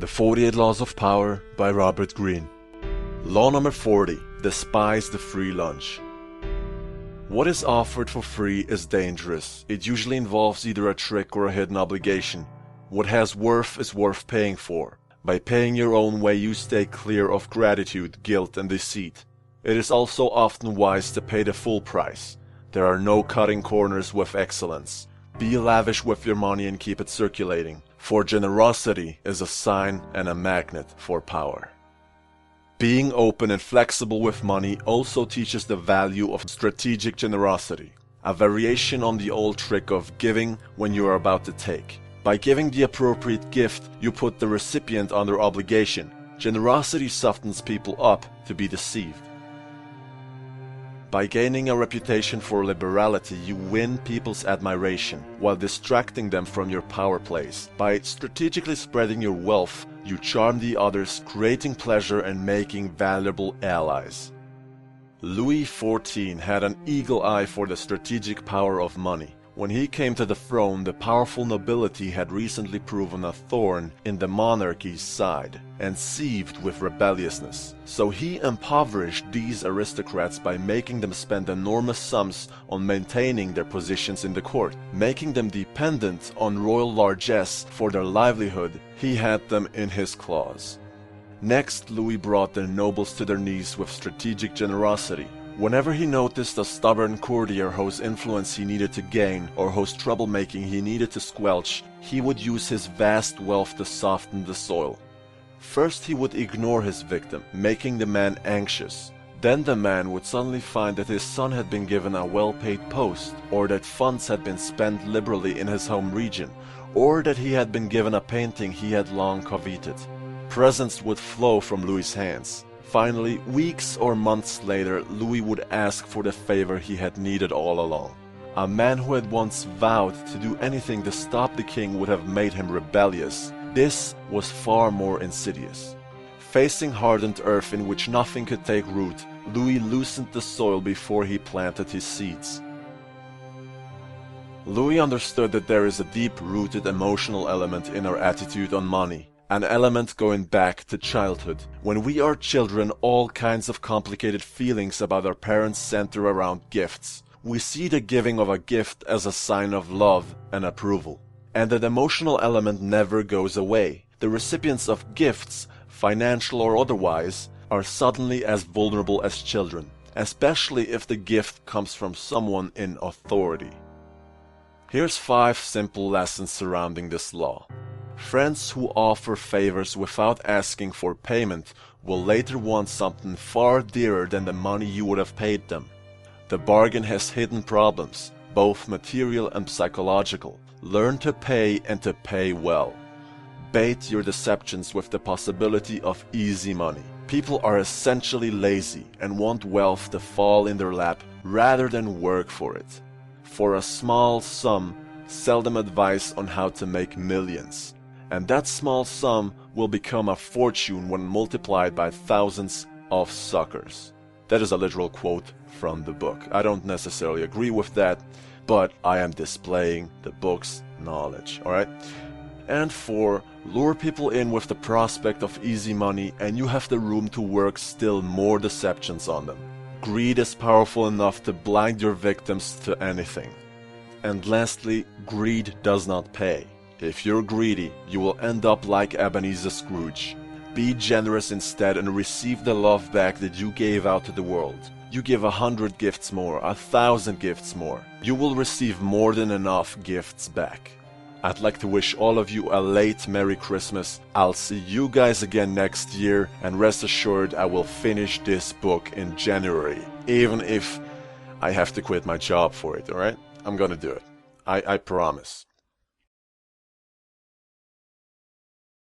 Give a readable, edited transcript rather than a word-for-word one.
The 48 Laws of Power by Robert Greene. Law number 40. Despise the free lunch. What is offered for free is dangerous. It usually involves either a trick or a hidden obligation. What has worth is worth paying for. By paying your own way, you stay clear of gratitude, guilt, and deceit. It is also often wise to pay the full price. There are no cutting corners with excellence. Be lavish with your money and keep it circulating, for generosity is a sign and a magnet for power. Being open and flexible with money also teaches the value of strategic generosity, a variation on the old trick of giving when you are about to take. By giving the appropriate gift, you put the recipient under obligation. Generosity softens people up to be deceived. By gaining a reputation for liberality, you win people's admiration while distracting them from your power plays. By strategically spreading your wealth, you charm the others, creating pleasure and making valuable allies. Louis XIV had an eagle eye for the strategic power of money. When he came to the throne, the powerful nobility had recently proven a thorn in the monarchy's side and seethed with rebelliousness. So he impoverished these aristocrats by making them spend enormous sums on maintaining their positions in the court, making them dependent on royal largesse for their livelihood. He had them in his claws. Next, Louis brought the nobles to their knees with strategic generosity. Whenever he noticed a stubborn courtier whose influence he needed to gain or whose troublemaking he needed to squelch, he would use his vast wealth to soften the soil. First he would ignore his victim, making the man anxious. Then the man would suddenly find that his son had been given a well-paid post, or that funds had been spent liberally in his home region, or that he had been given a painting he had long coveted. Presents would flow from Louis's hands. Finally, weeks or months later, Louis would ask for the favor he had needed all along. A man who had once vowed to do anything to stop the king would have made him rebellious. This was far more insidious. Facing hardened earth in which nothing could take root, Louis loosened the soil before he planted his seeds. Louis understood that there is a deep-rooted emotional element in our attitude on money. An element going back to childhood. When we are children, all kinds of complicated feelings about our parents center around gifts. We see the giving of a gift as a sign of love and approval. And that emotional element never goes away. The recipients of gifts, financial or otherwise, are suddenly as vulnerable as children, especially if the gift comes from someone in authority. Here's 5 simple lessons surrounding this law. Friends who offer favors without asking for payment will later want something far dearer than the money you would have paid them. The bargain has hidden problems, both material and psychological. Learn to pay and to pay well. Bait your deceptions with the possibility of easy money. People are essentially lazy and want wealth to fall in their lap rather than work for it. For a small sum, sell them advice on how to make millions. And that small sum will become a fortune when multiplied by thousands of suckers. That is a literal quote from the book. I don't necessarily agree with that, but I am displaying the book's knowledge, alright? And 4, lure people in with the prospect of easy money and you have the room to work still more deceptions on them. Greed is powerful enough to blind your victims to anything. And lastly, greed does not pay. If you're greedy, you will end up like Ebenezer Scrooge. Be generous instead and receive the love back that you gave out to the world. You give 100 gifts more, 1,000 gifts more. You will receive more than enough gifts back. I'd like to wish all of you a late Merry Christmas. I'll see you guys again next year, and rest assured I will finish this book in January, even if I have to quit my job for it, alright? I'm gonna do it. I promise.